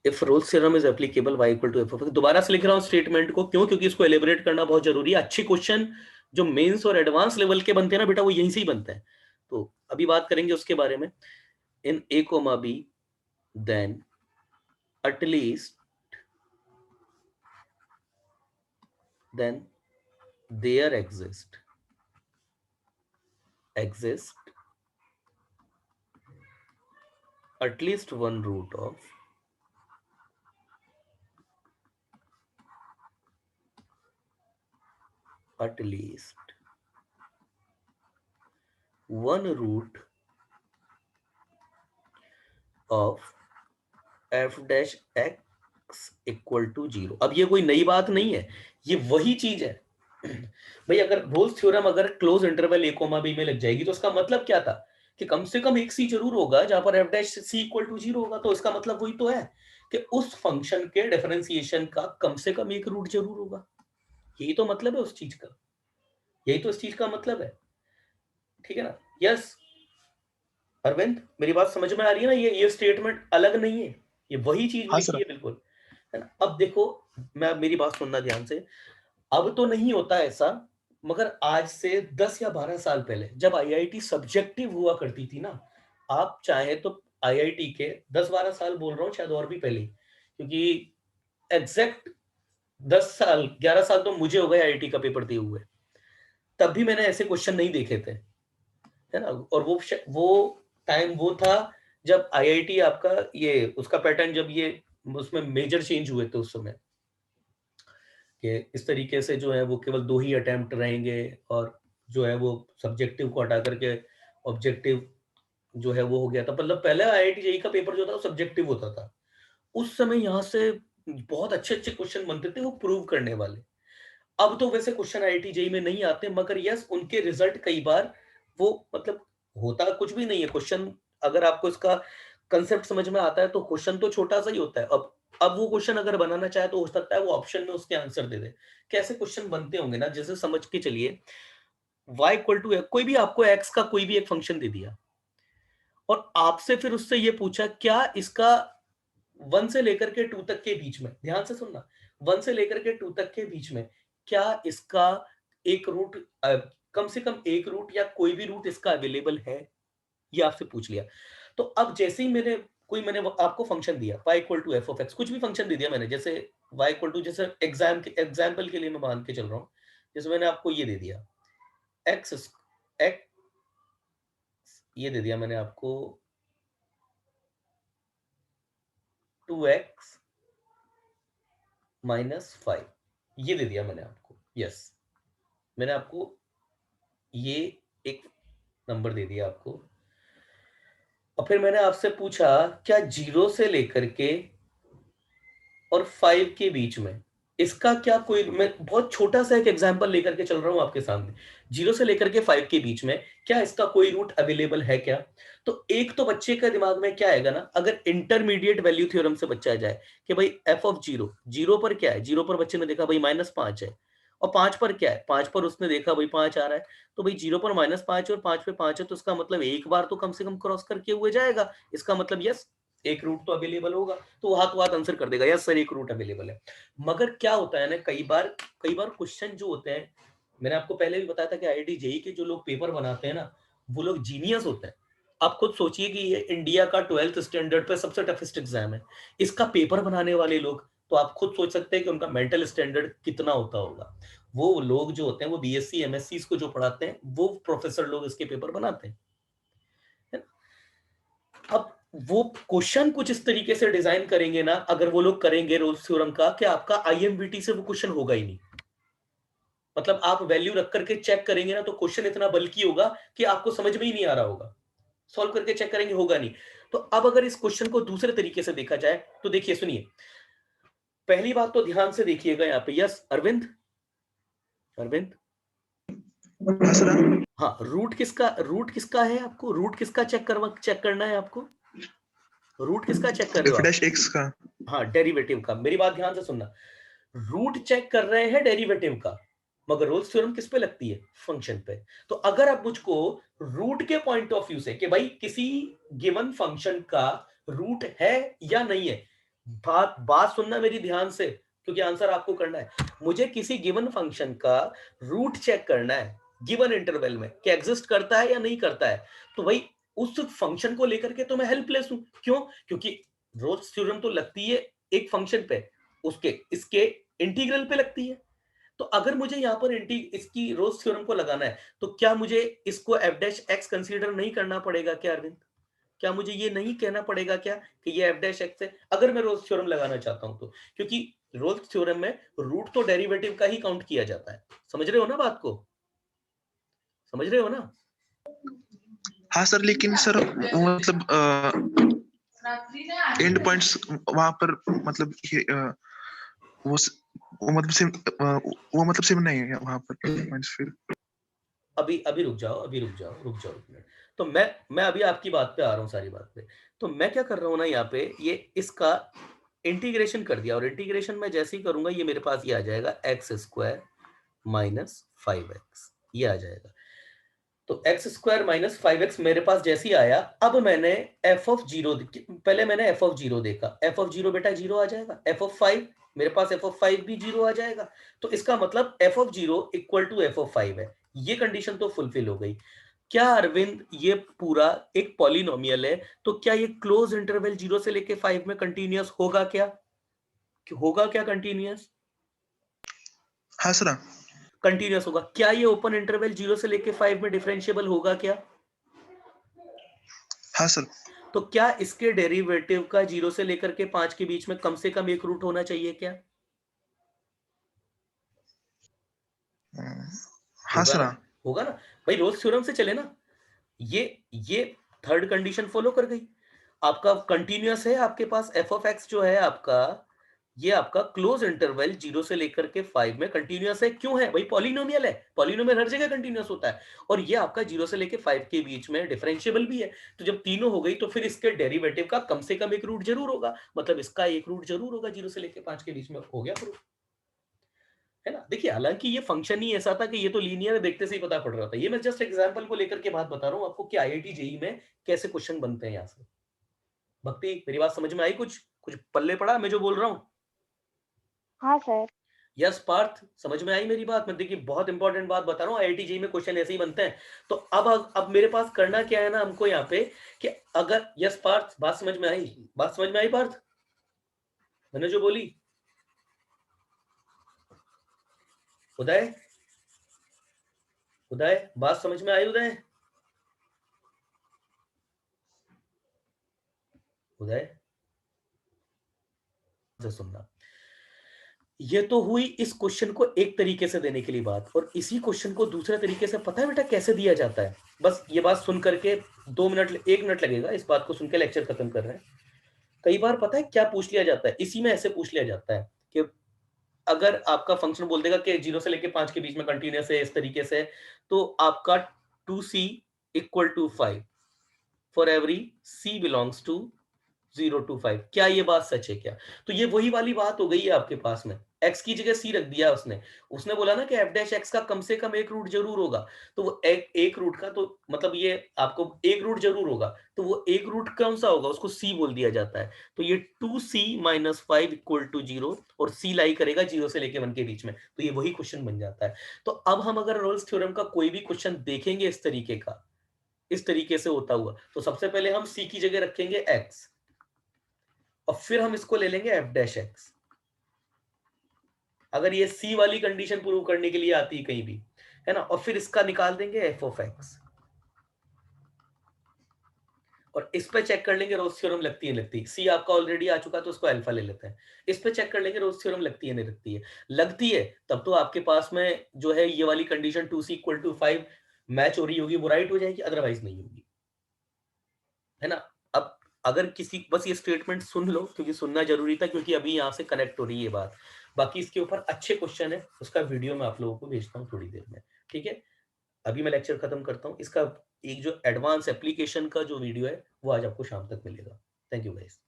If Rolle's theorem is applicable y equal to f of x. दोबारा से लिख रहा हूँ स्टेटमेंट को, क्यों? क्योंकि इसको एलिबरेट करना बहुत जरूरी है। अच्छे क्वेश्चन जो मेंस और एडवांस लेवल के बनते हैं ना बेटा, वो यहीं से ही बनते हैं। तो अभी बात करेंगे उसके बारे में। इन a comma b, then at least then there exist at least one root of at least one root of f dash x equal to 0। अब ये कोई नई बात नहीं है, ये वही चीज है। भाई अगर रोल्स थ्योरम अगर close interval a comma b में लग जाएगी तो उसका मतलब क्या था कि कम से कम एक सी जरूर होगा जहां पर f dash c equal to 0 होगा। तो इसका मतलब वही तो है कि उस फंक्शन के डिफरेंशिएशन का कम से कम एक रूट जरूर होगा। यही तो मतलब है उस चीज का, यही तो इस चीज का मतलब है। ठीक है ना? यस अरविंद, मेरी बात समझ में आ रही है ना? ये स्टेटमेंट अलग नहीं है, ये वही चीज हाँ लिखी सर। है बिल्कुल, है ना? अब देखो, मैं मेरी बात सुनना ध्यान से। अब तो नहीं होता ऐसा, मगर आज से 10 या 12 साल पहले जब आईआईटी सब्जेक्टिव हुआ करती थी ना, आप चाहे तो आईआईटी के 10-12 साल बोल रहा हूँ, शायद और भी पहले, क्योंकि एग्जैक्ट 10 साल 11 साल तो मुझे हो गए आईआईटी का पेपर दिए हुए, तब भी मैंने ऐसे क्वेश्चन नहीं देखे थे, है ना? और वो टाइम वो था जब आईआईटी आपका ये उसका पैटर्न, जब ये उसमें मेजर चेंज हुए थे उस समय, कि इस तरीके से जो है वो केवल 2 ही अटेम्प्ट रहेंगे, और जो है वो सब्जेक्टिव को हटा करके ऑब्जेक्टिव जो है वो हो गया था। मतलब पहले आईआईटी जेईई का पेपर जो था वो सब्जेक्टिव होता था। उस समय यहाँ से बहुत अच्छे अच्छे क्वेश्चन बनते थे वो प्रूव करने वाले। अब तो वैसे क्वेश्चन आईआईटी जेईई में नहीं आते, मगर यस उनके रिजल्ट कई बार वो मतलब होता कुछ भी नहीं है क्वेश्चन। अगर आपको इसका कंसेप्ट समझ में आता है तो क्वेश्चन तो छोटा सा ही होता है। अब वो क्वेश्चन अगर बनाना चाहे तो हो सकता है वो ऑप्शन में उसके आंसर दे दे। कैसे क्वेश्चन बनते होंगे ना, जैसे समझ के चलिए, y इक्वल टू कोई भी आपको x का कोई भी एक फंक्शन दे दिया, और आपसे फिर उससे ये पूछा क्या इसका 1 से लेकर के 2 तक के बीच में, ध्यान से सुनना, 1 से लेकर के 2 तक के बीच में क्या इसका एक रूट, कम से कम एक रूट या कोई भी रूट इसका अवेलेबल है, ये आपसे पूछ लिया। तो अब जैसे ही मैंने आपको फंक्शन दिया y equal to f of x, कुछ भी फंक्शन दे दिया मैंने, जैसे y इक्वल टू, जैसे एग्जाम्पल के लिए मैं मान के चल रहा हूँ, जैसे मैंने आपको ये दे दिया x x, ये दे दिया मैंने आपको 2x माइनस 5, ये दे दिया मैंने आपको। यस, मैंने आपको ये एक नंबर दे दिया आपको, और फिर मैंने आपसे पूछा क्या 0 से लेकर के और 5 के बीच में इसका क्या कोई, मैं बहुत छोटा सा एक एग्जांपल लेकर के चल रहा हूं आपके सामने, 0 से लेकर के 5 के बीच में क्या इसका कोई रूट अवेलेबल है क्या? तो एक तो बच्चे का दिमाग में क्या आएगा ना, अगर इंटरमीडिएट वैल्यू थ्योरम से बच्चा जाए कि भाई एफ ऑफ जीरो, जीरो पर क्या है, जीरो पर बच्चे ने देखा भाई -5 है, और 5 पर क्या है, 5 पर उसने देखा भाई 5 आ रहा है, तो भाई 0 पर -5 और 5 पे 5 है, तो इसका मतलब एक बार तो कम से कम क्रॉस करके हुए जाएगा, इसका मतलब यस एक रूट तो अवेलेबल होगा। तो हाथ हाथ आंसर कर देगा यस सर एक रूट अवेलेबल है। मगर क्या होता है ना, कई बार क्वेश्चन जो होते हैं, मैंने आपको पहले भी बताया था कि आईआईटी जेईई के जो लोग पेपर बनाते हैं ना, वो लोग जीनियस होते हैं। आप खुद सोचिए कि ये इंडिया का 12th स्टैंडर्ड पे सबसे टफेस्ट एग्जाम है, इसका पेपर बनाने वाले लोग, तो आप खुद सोच सकते हैं कि उनका मेंटल स्टैंडर्ड कितना होता होगा। वो लोग जो होते हैं वो बीएससी एमएससी को जो पढ़ाते हैं, वो प्रोफेसर लोग इसके पेपर बनाते हैं, है ना? अब वो क्वेश्चन कुछ इस तरीके से डिजाइन करेंगे ना, अगर वो लोग करेंगे रोल्स थ्योरम का, कि आपका आईएमबीटी से वो क्वेश्चन होगा ही नहीं। मतलब आप वैल्यू रख करके चेक करेंगे ना, तो क्वेश्चन इतना बल्कि होगा कि आपको समझ में ही नहीं आ रहा होगा, सॉल्व करके चेक करेंगे होगा नहीं। तो अब अगर इस क्वेश्चन को दूसरे तरीके से देखा जाए तो देखिए सुनिए, पहली बात तो ध्यान से देखिएगा यहाँ पे। यस अरविंद, अरविंद, हाँ सर। हाँ, रूट किसका है आपको, रूट किसका चेक करना है आपको, रूट किसका चेक कर रहे हो एफ आप? डैश एक्स का। हाँ, डेरिवेटिव का। मेरी बात ध्यान से सुनना, रूट चेक कर रहे हैं डेरिवेटिव का, मगर रोल्स थ्योरम किस पे लगती है, फंक्शन पे। तो अगर आप मुझको रूट के पॉइंट ऑफ व्यू से कि भाई किसी गिवन फंक्शन का रूट है या नहीं है, बात बात सुनना मेरी ध्यान से, क्योंकि आंसर आपको करना है। मुझे किसी गिवन फंक्शन का रूट चेक करना है गिवन इंटरवल में कि एग्जिस्ट करता है या नहीं करता है। तो भाई उस फंक्शन को लेकर के तो मैं हेल्पलेस हूं। क्यों? क्योंकि रोल्स थ्योरम तो लगती है एक फंक्शन पे, उसके इसके इंटीग्रल पे लगती है। तो अगर मुझे यहाँ पर इसकी रोल्स थ्योरम को लगाना है, तो क्या मुझे इसको एफ डैश एक्स कंसीडर नहीं करना पड़ेगा क्या अरविंद? क्या मुझे ये नहीं कहना पड़ेगा क्या कि ये एफ डैश एक्स है, अगर मैं रोल्स थ्योरम लगाना चाहता हूं तो? क्योंकि रोल्स थ्योरम में रूट तो डेरिवेटिव का ही काउंट किया जाता है। समझ रहे हो ना बात को? समझ रहे हो ना? हाँ सर, लेकिन सर वो मतलब एंड पॉइंट्स वहां पर मतलब वो वो मतलब सेम वो मतलब सेम नहीं है वहां पर पॉइंट्स फिर। अभी अभी रुक जाओ, अभी रुक जाओ, रुक जाओ 1 मिनट। तो मैं अभी आपकी बात पे आ रहा हूँ, सारी बात पे। तो मैं क्या कर रहा हूँ ना यहाँ पे, ये इसका इंटीग्रेशन कर दिया, और इंटीग्रेशन मैं जैसे ही करूंगा ये मेरे पास ये आ जाएगा एक्स स्क्वायर माइनस 5x, ये आ जाएगा। तो एक्स स्क्वायर माइनस 5x मेरे पास जैसे ही आया, अब मैंने एफ ऑफ जीरो, पहले मैंने एफ ऑफ जीरो देखा, एफ ऑफ जीरो बेटा जीरो आ जाएगा, एफ ऑफ 5 मेरे पास एफ ऑफ 5 भी जीरो आ जाएगा। तो इसका मतलब f of zero equal to f of 5 है। ये कंडीशन तो फुलफिल हो गई। क्या अरविंद ये पूरा एक पॉलिनोमियल है, तो क्या ये क्लोज इंटरवल 0 से लेके 5 में कंटिन्यूअस होगा क्या? होगा क्या कंटिन्यूअस? हाँ सर। कंटिन्यूअस होगा। क्या ये ओपन इंटरवल 0 से लेके 5 में डिफरेंशिएबल होगा क्या? हाँ सर। तो क्या इसके डेरिवेटिव का 0 से लेकर के 5 के बीच में कम से कम एक रूट होना चाहिए क्या? हाँ होगा सर। ना? होगा ना? भाई रोल्स थ्योरम से चले ना। ये थर्ड कंडीशन फॉलो कर गई। आपका कंटिन्यूअस है, आपके पास एफ ऑफ एक्स जो है आपका, ये आपका क्लोज इंटरवल 0 से लेकर के 5 में कंटिन्यूअस है। क्यों है भाई? पॉलिनोमियल है, पॉलिनोमियल हर जगह कंटिन्यूअस होता है। और ये आपका 0 से लेकर 5 के बीच में डिफरेंशिएबल भी है। तो जब तीनों हो गई तो फिर इसके डेरिवेटिव का कम से कम एक रूट जरूर होगा, मतलब इसका एक रूट जरूर होगा 0 से लेकर 5 के बीच में। हो गया प्रूफ, है ना? देखिए, हालांकि ये फंक्शन ही ऐसा था कि ये तो लीनियर है, देखते से ही पता पड़ रहा था। ये मैं जस्ट एग्जांपल को लेकर के बात बता रहा हूँ आपको कि आईआईटी जेई में कैसे क्वेश्चन बनते हैं यहाँ से। भक्ति, मेरी बात समझ में आई? कुछ कुछ पल्ले पड़ा मैं जो बोल रहा हूँ? हाँ सर। यस पार्थ, समझ में आई मेरी बात? मैं देखिए बहुत इंपॉर्टेंट बात बता रहा हूँ, आईआईटी जेई में क्वेश्चन ऐसे ही बनते हैं। तो अब मेरे पास करना क्या है ना हमको यहाँ पे, कि अगर यस पार्थ, बात समझ में आई? बात समझ में आई पार्थ, मैंने जो बोली? उदय, उदय बात समझ में आई? उदय, उदय से सुनना। ये तो हुई इस क्वेश्चन को एक तरीके से देने के लिए बात, और इसी क्वेश्चन को दूसरे तरीके से पता है बेटा कैसे दिया जाता है? बस ये बात सुन करके 2 मिनट 1 मिनट लगेगा, इस बात को सुन के लेक्चर खत्म कर रहे हैं। कई बार पता है क्या पूछ लिया जाता है इसी में? ऐसे पूछ लिया जाता है कि अगर आपका फंक्शन बोल देगा कि 0 से लेके 5 के बीच में कंटिन्यूअस है, इस तरीके से, तो आपका 2c equal to 5 for every c belongs to 0 to 5, क्या ये बात सच है क्या? तो ये वही वाली बात हो गई है आपके पास में, x की जगह c रख दिया उसने। उसने बोला ना कि f डैश x का कम से कम एक रूट जरूर होगा। तो वो एक रूट का तो मतलब ये आपको एक रूट जरूर होगा, तो वो एक रूट कौन सा होगा उसको c बोल दिया जाता है। तो ये 2c माइनस 5 इक्वल टू 0, और c लाई करेगा 0 से लेके 1 के बीच में, तो ये वही क्वेश्चन बन जाता है। तो अब हम अगर रोल्स थ्योरम का कोई भी क्वेश्चन देखेंगे इस तरीके का, इस तरीके से होता हुआ, तो सबसे पहले हम c की जगह रखेंगे x, और फिर हम इसको ले लेंगे एफ डैश एक्स। अगर ये सी वाली कंडीशन प्रूव करने के लिए आती है कहीं भी, है ना, और फिर इसका निकाल देंगे एफ ऑफ एक्स, और इस पे चेक कर लेंगे रोल्स थ्योरम लगती है लगती है। सी आपका ऑलरेडी आ चुका तो उसको अल्फा ले लेते हैं। इस पे चेक कर लेंगे रोल्स थ्योरम लगती है नहीं लगती है। लगती है तब तो आपके पास में जो है ये वाली condition 2c equal to 5 match हो रही होगी, वो राइट हो जाएगी, अदरवाइज नहीं होगी, है ना? अब अगर किसी, बस ये स्टेटमेंट सुन लो क्योंकि सुनना जरूरी था, क्योंकि अभी यहाँ से कनेक्ट हो रही है बात। बाकी इसके ऊपर अच्छे क्वेश्चन है, उसका वीडियो मैं आप लोगों को भेजता हूँ थोड़ी देर में, ठीक है? अभी मैं लेक्चर खत्म करता हूँ। इसका एक जो एडवांस एप्लीकेशन का जो वीडियो है वो आज आपको शाम तक मिलेगा। Thank you guys.